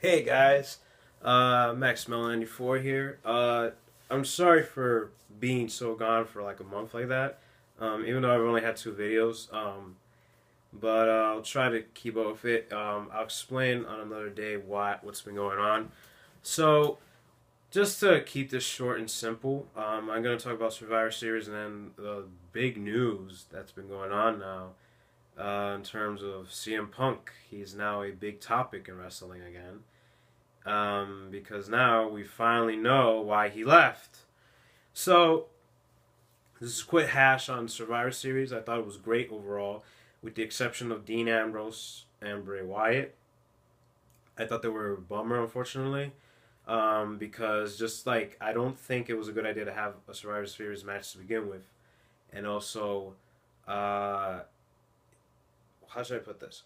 Hey guys, Max Mel 94 here. I'm sorry for being so gone for like a month like that. Even though I've only had two videos. But I'll try to keep up with it. I'll explain on another day what's been going on. So just to keep this short and simple, I'm gonna talk about Survivor Series and then the big news that's been going on now. In terms of CM Punk, he's now a big topic in wrestling again because now we finally know why he left. So, this is a quick hash on Survivor Series. I thought it was great overall, with the exception of Dean Ambrose and Bray Wyatt. I thought they were a bummer, unfortunately, because just like I don't think it was a good idea to have a Survivor Series match to begin with, and also, uh, how should I put this?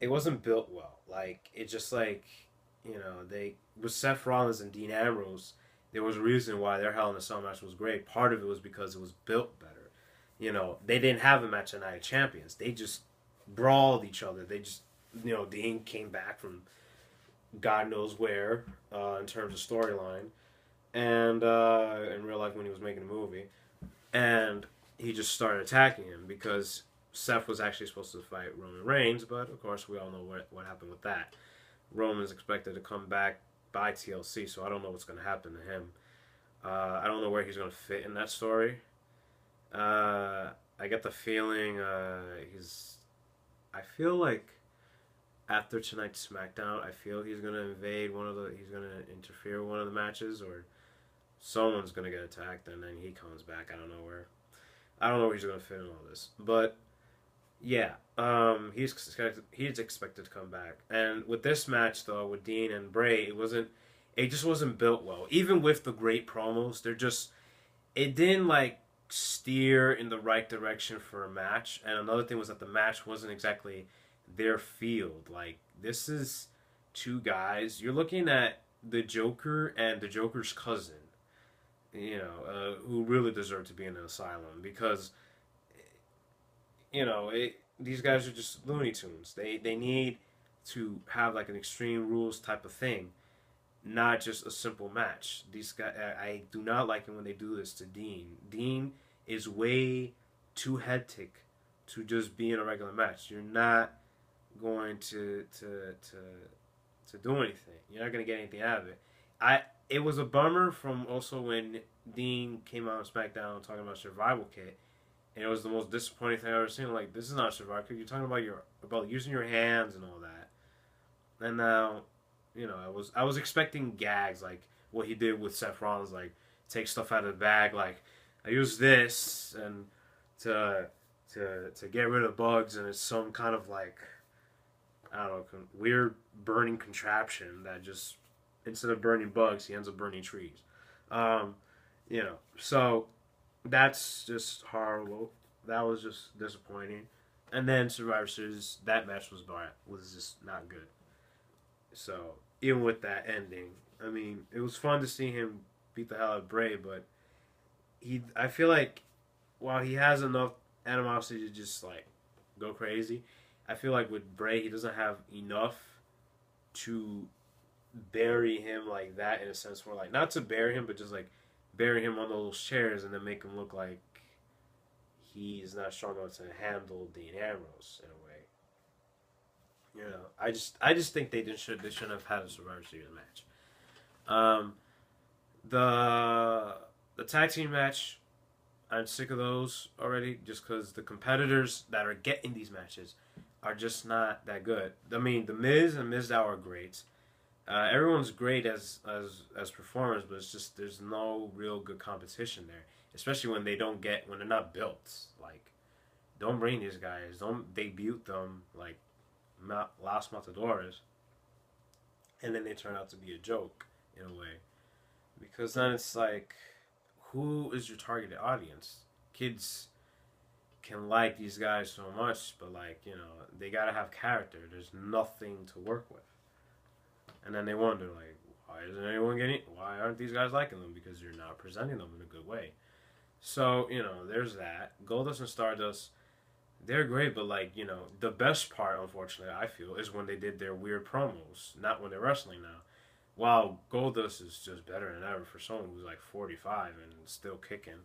It wasn't built well. Like it just like they with Seth Rollins and Dean Ambrose, there was a reason why their Hell in a Cell match was great. Part of it was because it was built better. They didn't have a match at Night of Champions. They just brawled each other. They just Dean came back from God knows where in terms of storyline and in real life when he was making a movie, and he just started attacking him because Seth was actually supposed to fight Roman Reigns, but of course we all know what happened with that. Roman's expected to come back by TLC, so I don't know what's going to happen to him. I don't know where he's going to fit in that story. I get the feeling he's. I feel like after tonight's SmackDown, I feel he's going to invade one of the. He's going to interfere with one of the matches, or someone's going to get attacked, and then he comes back. I don't know where. I don't know where he's going to fit in all this, but yeah, he's expected to come back. And with this match though, with Dean and Bray, it just wasn't built well. Even with the great promos, it didn't like steer in the right direction for a match. And another thing was that the match wasn't exactly their field. Like this is two guys. You're looking at the Joker and the Joker's cousin, who really deserve to be in an asylum because these guys are just Looney Tunes. They need to have like an extreme rules type of thing, not just a simple match. These guys, I do not like it when they do this to Dean. Dean is way too hectic to just be in a regular match. You're not going to do anything. You're not going to get anything out of it. It was a bummer from also when Dean came out on SmackDown talking about Survival Kit, and it was the most disappointing thing I've ever seen. Like, this is not Survivor Kit. You're talking about using your hands and all that. And now, I was expecting gags like what he did with Seth Rollins, like take stuff out of the bag, like I use this and to to get rid of bugs, and it's some kind of like I don't know weird burning contraption that just instead of burning bugs, he ends up burning trees. Um, so that's just horrible. That was just disappointing. And then Survivor Series, that match was just not good. So even with that ending, I mean, it was fun to see him beat the hell out of Bray, but I feel like while he has enough animosity to just like go crazy, I feel like with Bray he doesn't have enough to bury him like that in a sense where like not to bury him, but just like bury him on those chairs and then make him look like he's not strong enough to handle Dean Ambrose in a way. I just think they shouldn't have had a Survivor Series match. Um, the the tag team match, I'm sick of those already. Just because the competitors that are getting these matches are just not that good. I mean, the Miz and Mizdow are great. Everyone's great as performers, but it's just there's no real good competition there. Especially when they're not built. Like, don't bring these guys. Don't debut them like Las Matadores, and then they turn out to be a joke in a way. Because then it's like, who is your targeted audience? Kids can like these guys so much, but like they gotta have character. There's nothing to work with, and then they wonder like, why aren't these guys liking them? Because you're not presenting them in a good way. So there's that. Goldust and Stardust. They're great, but like the best part, unfortunately, I feel, is when they did their weird promos, not when they're wrestling now. While Goldust is just better than ever for someone who's like 45 and still kicking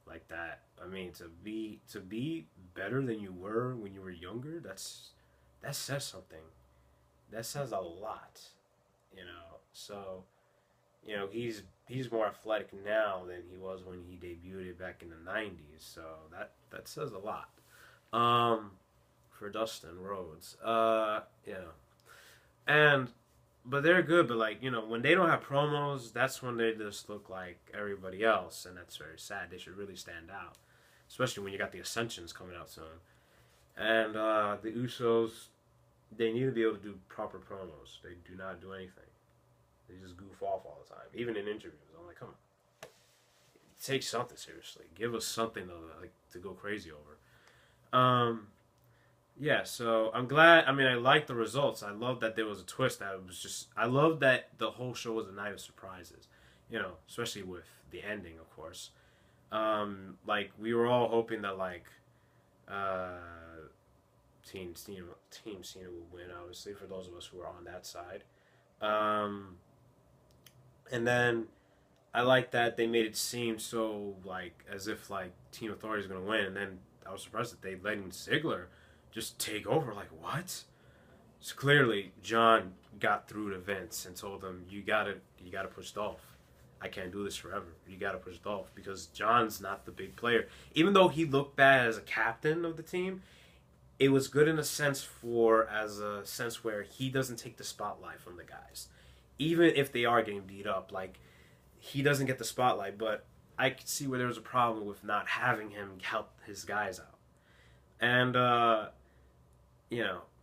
like that. I mean, to be better than you were when you were younger, that says something. That says a lot, So, he's more athletic now than he was when he debuted back in the 90s. So that says a lot. Um, for Dustin Rhodes. And but they're good. But like when they don't have promos, that's when they just look like everybody else, and that's very sad. They should really stand out, especially when you got the Ascensions coming out soon. And the Usos, they need to be able to do proper promos. They do not do anything. They just goof off all the time, even in interviews. I'm like, come on, take something seriously. Give us something to go crazy over. Yeah, so I'm glad. I mean, I like the results. I love that there was a twist. That was just. I love that the whole show was a night of surprises. Especially with the ending, of course. Like we were all hoping that uh, Team Cena would win. Obviously, for those of us who are on that side. Um, and then I like that they made it seem so like as if like Team Authority is gonna win, and then I was surprised that they let Ziggler just take over. Like what? So clearly, John got through to Vince and told him, "You gotta push Dolph. I can't do this forever. You gotta push Dolph because John's not the big player. Even though he looked bad as a captain of the team, it was good in a sense where he doesn't take the spotlight from the guys, even if they are getting beat up. Like he doesn't get the spotlight, but I could see where there was a problem with not having him help his guys out, and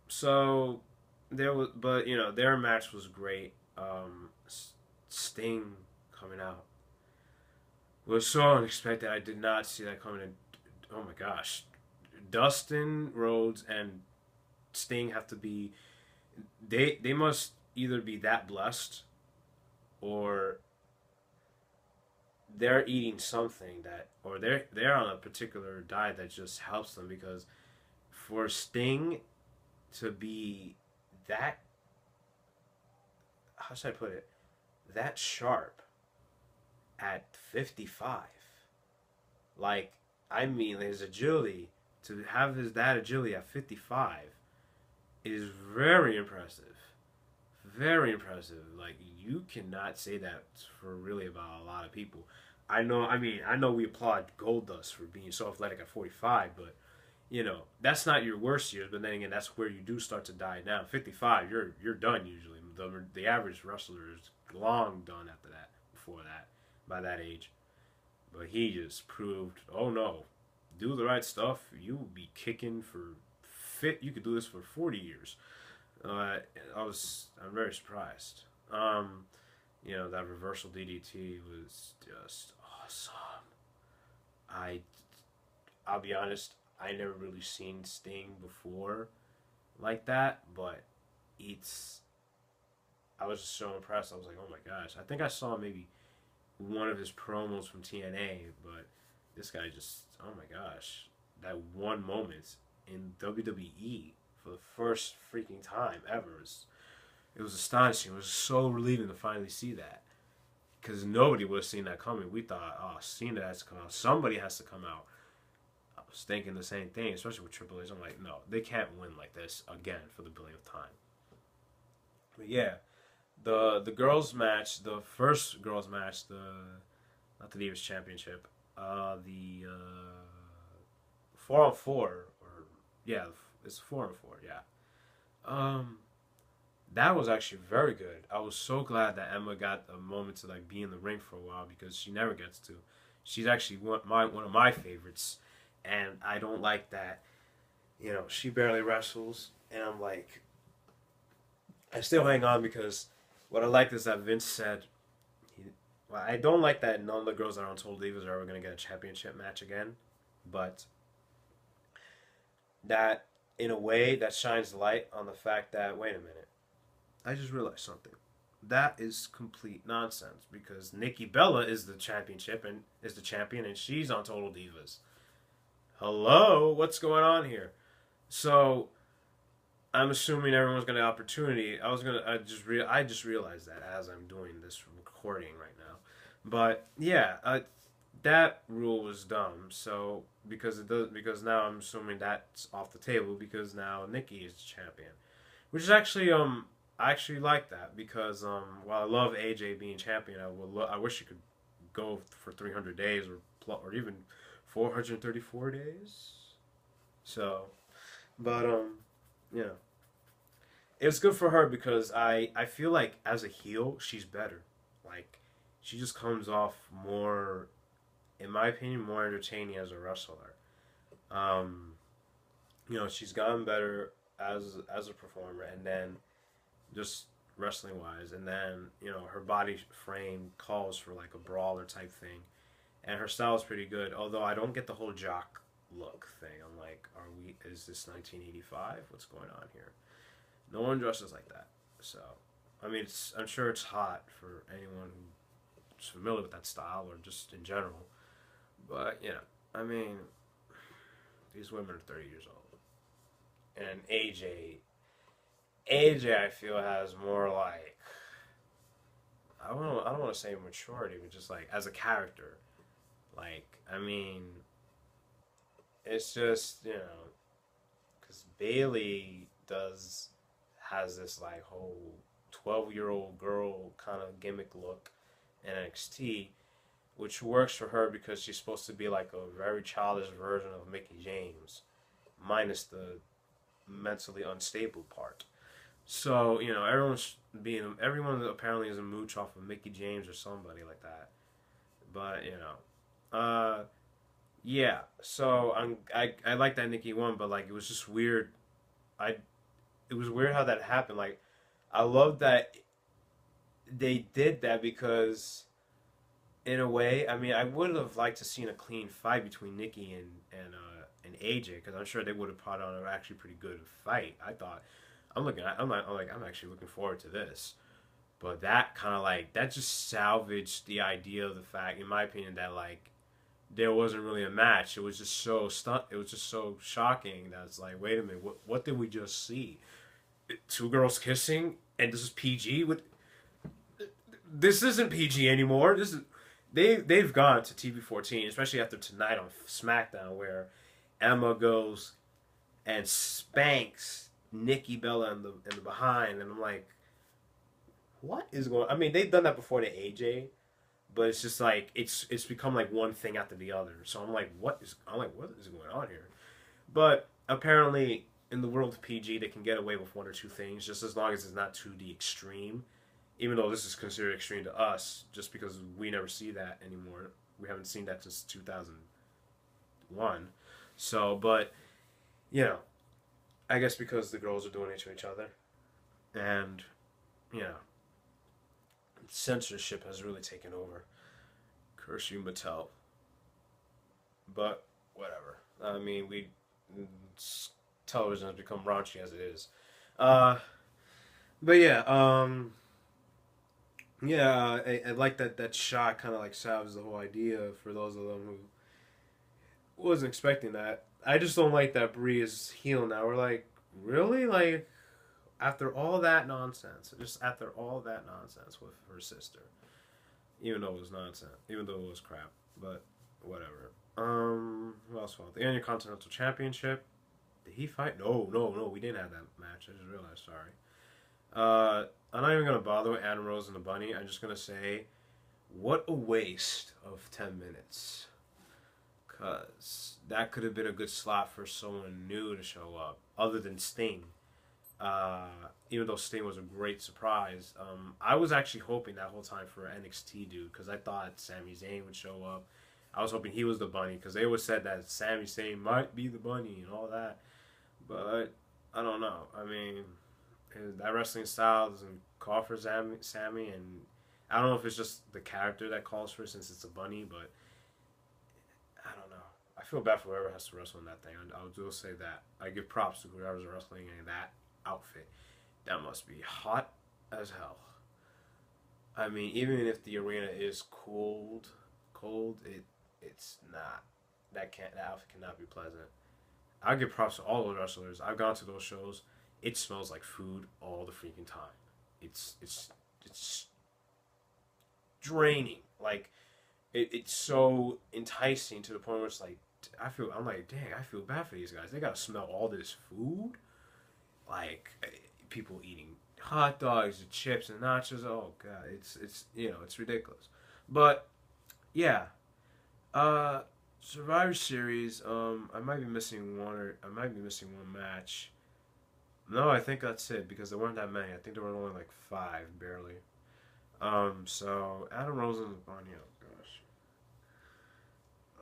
so there was, but their match was great. Sting coming out was so unexpected. I did not see that coming in. Oh my gosh, Dustin Rhodes and Sting have to be. They must either be that blessed, or they're eating something or they're on a particular diet that just helps them, because for Sting to be that, how should I put it, that sharp at 55, like I mean his agility, to have that agility at 55 is very impressive. Very impressive. Like you cannot say that for really about a lot of people. I know we applaud Goldust for being so athletic at 45, but that's not your worst years. But then again, that's where you do start to die down. 55, you're done usually. The average wrestler is long done after that. Before that, by that age, but he just proved, oh no, do the right stuff. You will be kicking for fit. You could do this for 40 years. Uh, I'm very surprised. That reversal DDT was just awesome. I I'll be honest, I never really seen Sting before like that, but it's I was just so impressed. I was like, oh my gosh. I think I saw maybe one of his promos from TNA, but this guy just, oh my gosh, that one moment in WWE for the first freaking time ever, it was astonishing. It was so relieving to finally see that, because nobody would have seen that coming. We thought, oh, Cena has to come out. Somebody has to come out. I was thinking the same thing, especially with Triple H. I'm like, no, they can't win like this again for the billionth time. But yeah, the girls match, the first girls match, the not the Divas Championship, the 4-on-4, or yeah, it's 4-on-4, yeah. Um, that was actually very good. I was so glad that Emma got a moment to like be in the ring for a while, because she never gets to. She's actually one of my favorites, and I don't like that. She barely wrestles, and I'm like, I still hang on, because what I like is that Vince said, well, I don't like that none of the girls that are on Total Divas are ever going to get a championship match again, but that, in a way, that shines light on the fact that, wait a minute, I just realized something. That is complete nonsense, because Nikki Bella is the champion, and she's on Total Divas. hello, what's going on here? So I'm assuming everyone's gonna have opportunity. I just realized that as I'm doing this recording right now. But yeah, that rule was dumb. So because now I'm assuming that's off the table because now Nikki is the champion, which is actually I actually like that because while I love AJ being champion, I wish he could go for 300 days or even 434 days. So, but yeah, it's good for her because I feel like as a heel she's better. Like she just comes off more, in my opinion, more entertaining as a wrestler. Um, she's gotten better as a performer, and then just wrestling wise, and then her body frame calls for like a brawler type thing, and her style is pretty good. Although I don't get the whole jock look thing. I'm like, is this 1985? What's going on here? No one dresses like that. So, I mean, I'm sure it's hot for anyone who's familiar with that style or just in general. But, I mean, these women are 30 years old. And AJ, I feel has more like, I don't want to say maturity, but just like as a character. Like, I mean, it's just, because Bailey has this like whole 12-year-old girl kind of gimmick look in NXT, which works for her because she's supposed to be like a very childish version of Mickey James, minus the mentally unstable part. So everyone apparently is a mooch off of Mickey James or somebody like that. But yeah. So I like that Nikki won, but like it was just weird. I It was weird how that happened. Like I love that they did that because in a way, I mean, I would have liked to seen a clean fight between Nikki and AJ because I'm sure they would have put on an actually pretty good fight. I thought I'm actually looking forward to this. But that kind of like that just salvaged the idea of the fact, in my opinion, that like there wasn't really a match. It was just so It was just so shocking that it's like, wait a minute, what did we just see? Two girls kissing, and this is PG. This isn't PG anymore. They've gone to TV 14, especially after tonight on SmackDown, where Emma goes and spanks Nikki Bella in the behind, and I'm like, what is going? I mean, they've done that before to AJ, but it's just like it's become like one thing after the other. So what is going on here? But apparently, in the world of PG, they can get away with one or two things, just as long as it's not to the extreme. Even though this is considered extreme to us, just because we never see that anymore. We haven't seen that since 2001. So, but you know, I guess because the girls are doing it to each other, and you know, censorship has really taken over. Curse you, Mattel. But whatever. I mean, television has become raunchy as it is. Uh, but yeah, yeah, I like that shot kind of like salves the whole idea for those of them who wasn't expecting that. I just don't like that Brie is heel now. We're like, really? Like, after all that nonsense, just after all that nonsense with her sister, even though it was nonsense, even though it was crap, but whatever. Who else fought? The Intercontinental Championship. Did he fight? No, we didn't have that match. I just realized. Sorry. I'm not even gonna bother with Adam Rose and the Bunny. I'm just gonna say, what a waste of 10 minutes. Cause that could have been a good slot for someone new to show up, other than Sting. Even though Sting was a great surprise, I was actually hoping that whole time for an NXT dude because I thought Sami Zayn would show up. I was hoping he was the Bunny because they always said that Sami Zayn might be the Bunny and all that, but I don't know. I mean, that wrestling style doesn't call for Sami, and I don't know if it's just the character that calls for it since it's a bunny, but I don't know. I feel bad for whoever has to wrestle in that thing. I will say that. I give props to whoever's wrestling in that outfit. That must be hot as hell. I mean, even if the arena is cold, it's not that outfit cannot be pleasant. I give props to all those wrestlers. I've gone to those shows. It smells like food all the freaking time. It's draining. Like it's so enticing to the point where it's like I'm like, dang, I feel bad for these guys. They gotta smell all this food, like people eating hot dogs and chips and nachos. Oh god, it's it's ridiculous. But yeah, Survivor Series. I might be missing one match. No, I think that's it because there weren't that many. I think there were only like 5, barely. So Adam Rose and the Bunny. Oh gosh.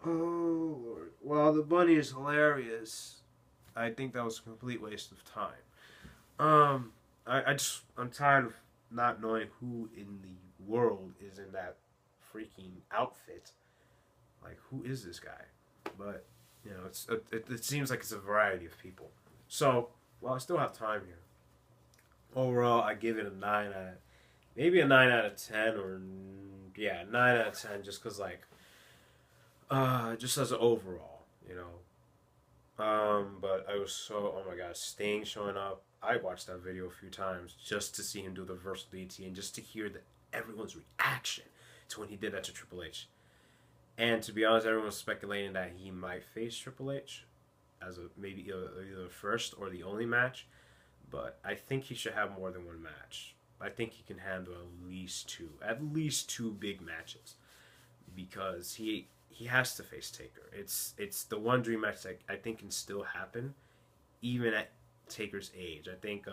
Oh Lord. Well, the Bunny is hilarious. I think that was a complete waste of time. I'm tired of not knowing who in the world is in that freaking outfit. Like, who is this guy? But it seems like it's a variety of people. So, well, I still have time here. Overall, I give it a 9 out of 10, or yeah, 9 out of 10, just because just as an overall. But I was so, oh my god, Sting showing up. I watched that video a few times just to see him do the reversal DT and just to hear everyone's reaction to when he did that to Triple H. And to be honest, everyone was speculating that he might face Triple H as maybe either the first or the only match. But I think he should have more than one match. I think he can handle at least two big matches, because he has to face Taker. It's the one dream match that I think can still happen, even at Taker's age. I think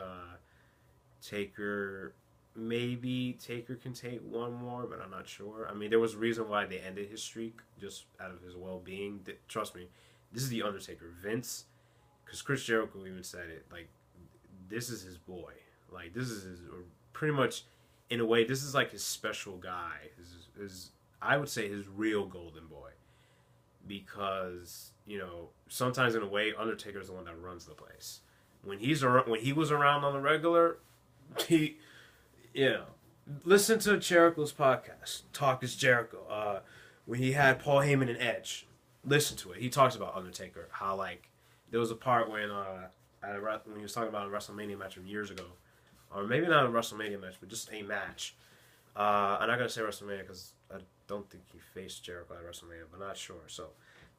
Taker can take one more, but I'm not sure. I mean, there was a reason why they ended his streak, just out of his well-being. Trust me, this is the Undertaker. Vince, because Chris Jericho even said it, like, this is his boy. Like, this is his, or pretty much, in a way, this is like his special guy. His I would say his real golden boy. Because, sometimes in a way, Undertaker's the one that runs the place. When he was around on the regular, listen to Jericho's podcast, Talk is Jericho. When he had Paul Heyman and Edge, listen to it. He talks about Undertaker, how there was a part when he was talking about a WrestleMania match from years ago, or maybe not a WrestleMania match, but just a match. I'm not gonna say WrestleMania because I don't think he faced Jericho at WrestleMania, but not sure. So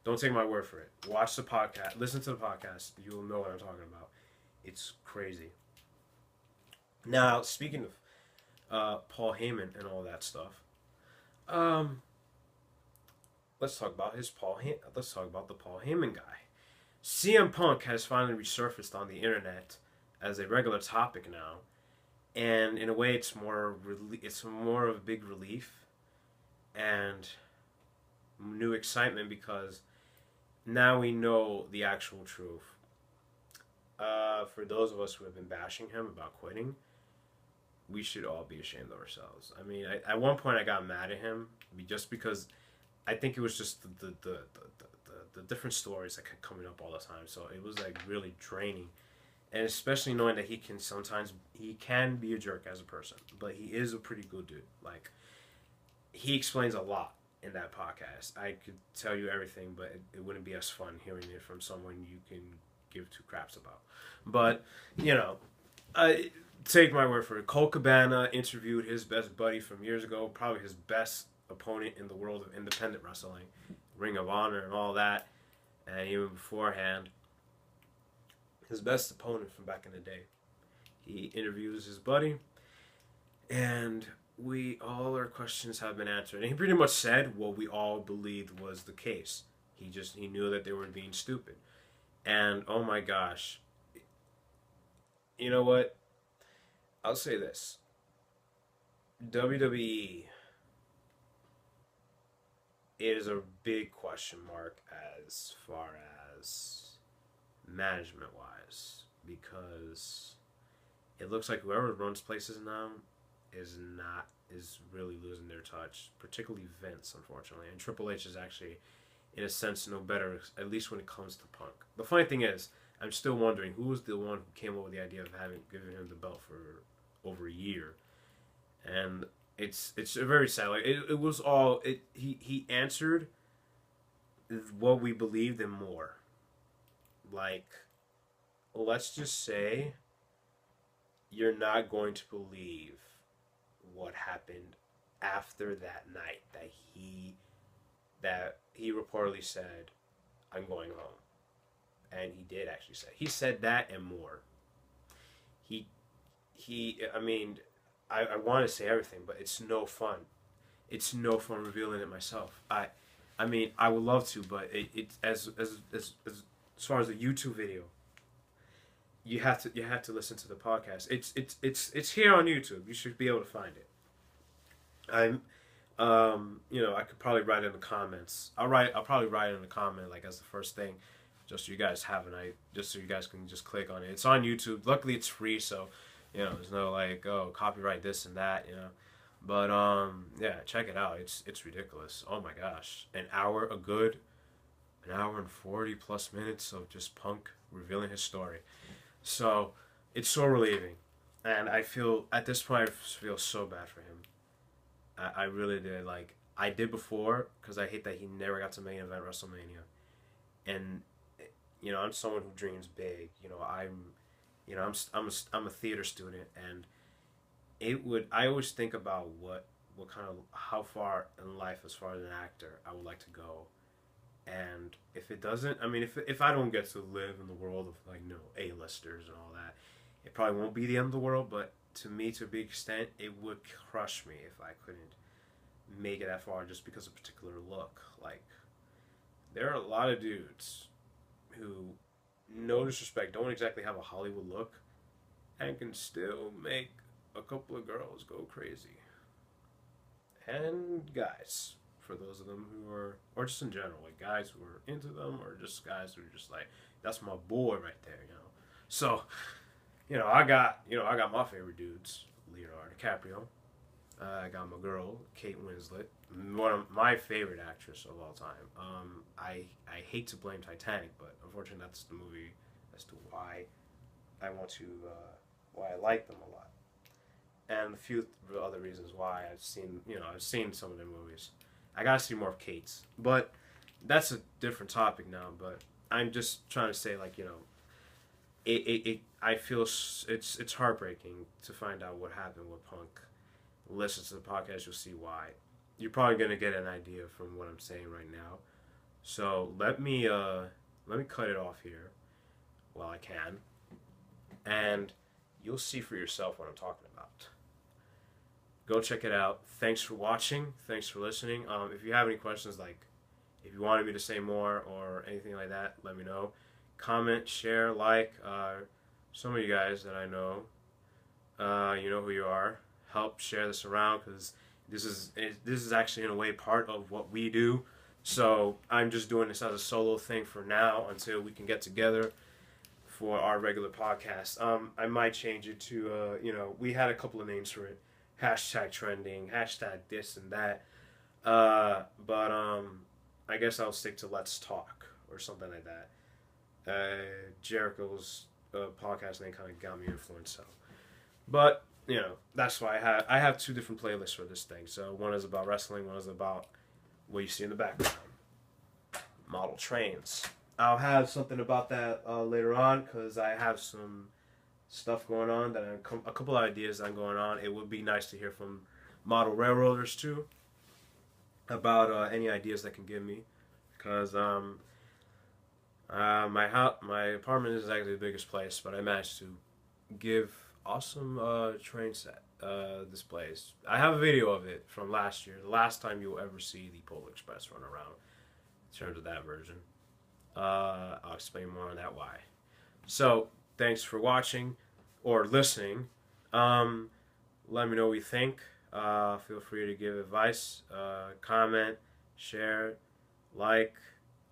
don't take my word for it. Watch the podcast, listen to the podcast. You'll know what I'm talking about. It's crazy. Now, speaking of Paul Heyman and all that stuff, let's talk about let's talk about the Paul Heyman guy. CM Punk has finally resurfaced on the internet as a regular topic now, and in a way, it's more of a big relief and new excitement, because now we know the actual truth. For those of us who have been bashing him about quitting, we should all be ashamed of ourselves. I mean, at one point I got mad at him just because I think it was just the different stories that kept coming up all the time. So it was really draining, and especially knowing that he can be a jerk as a person, but he is a pretty good dude. He explains a lot in that podcast. I could tell you everything, but it wouldn't be as fun hearing it from someone you can give two craps about. But take my word for it. Colt Cabana interviewed his best buddy from years ago, probably his best opponent in the world of independent wrestling, Ring of Honor and all that, and even beforehand, his best opponent from back in the day. He interviews his buddy, and all our questions have been answered. And he pretty much said what we all believed was the case. He knew that they were being stupid. And oh my gosh, you know what? I'll say this. WWE is a big question mark as far as management wise, because it looks like whoever runs places now is really losing their touch, particularly Vince, unfortunately. And Triple H is actually, in a sense, no better, at least when it comes to Punk. The funny thing is, I'm still wondering who was the one who came up with the idea of giving him the belt for over a year. And it's very sad. He answered what we believed and more. Like, let's just say you're not going to believe what happened after that night that he reportedly said, "I'm going home," and he did actually say. He said that and more. He I mean, I want to say everything, but it's no fun. It's no fun revealing it myself. I mean, I would love to, but as far as the YouTube video, you have to listen to the podcast. It's here on YouTube. You should be able to find it. I'm I could probably write it in the comments. I'll probably write it in the comment like as the first thing, just so you guys have an idea, just so you guys can just click on it. It's on YouTube. Luckily, it's free, so there's no like copyright this and that, But yeah, check it out. It's ridiculous. Oh my gosh, an hour and 40 plus minutes of just Punk revealing his story. So it's so relieving, and I feel at this point I feel so bad for him. I really did. Like I did before, because I hate that he never got to main event WrestleMania, and I'm someone who dreams big. I'm a theater student, and I always think about what kind of how far in life as far as an actor I would like to go, and if it doesn't, I mean, if I don't get to live in the world of like A-listers and all that, it probably won't be the end of the world, but to me, to a big extent, it would crush me if I couldn't make it that far just because of a particular look. Like, there are a lot of dudes who, no disrespect, don't exactly have a Hollywood look and can still make a couple of girls go crazy. And guys, for those of them who are, or just in general, like guys who are into them, or just guys who are just like, that's my boy right there, So, I got my favorite dudes, Leonardo DiCaprio. I got my girl, Kate Winslet, one of my favorite actress of all time. I hate to blame Titanic, but unfortunately that's the movie as to why I want to, why I like them a lot. And a few other reasons why I've seen some of their movies. I gotta see more of Kate's, but that's a different topic now. But I'm just trying to say, like, I feel it's heartbreaking to find out what happened with Punk. Listen to the podcast, you'll see why. You're probably gonna get an idea from what I'm saying right now. So let me cut it off here while I can, and you'll see for yourself what I'm talking about. Go check it out. Thanks for watching. Thanks for listening. If you have any questions, like if you wanted me to say more or anything like that, let me know. Comment, share, like. Some of you guys that I know, you know who you are. Help share this around, because this is actually in a way part of what we do. So I'm just doing this as a solo thing for now until we can get together for our regular podcast. I might change it to we had a couple of names for it. Hashtag trending, hashtag this and that. But I guess I'll stick to Let's Talk or something like that. Jericho's podcast name kind of got me influenced, so. But that's why I have two different playlists for this thing. So one is about wrestling, one is about what you see in the background. Model trains. I'll have something about that later on, because I have some stuff going on, that a couple of ideas that I'm going on. It would be nice to hear from model railroaders too about any ideas they can give me, because my apartment is actually the biggest place, but I managed to give awesome train set displays. I have a video of it from last year, the last time you'll ever see the Polar Express run around, in terms of that version. I'll explain more on that why. So thanks for watching or listening. Let me know what you think. Feel free to give advice, comment, share, like,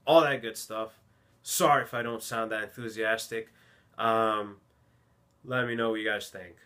all that good stuff. Sorry if I don't sound that enthusiastic. Let me know what you guys think.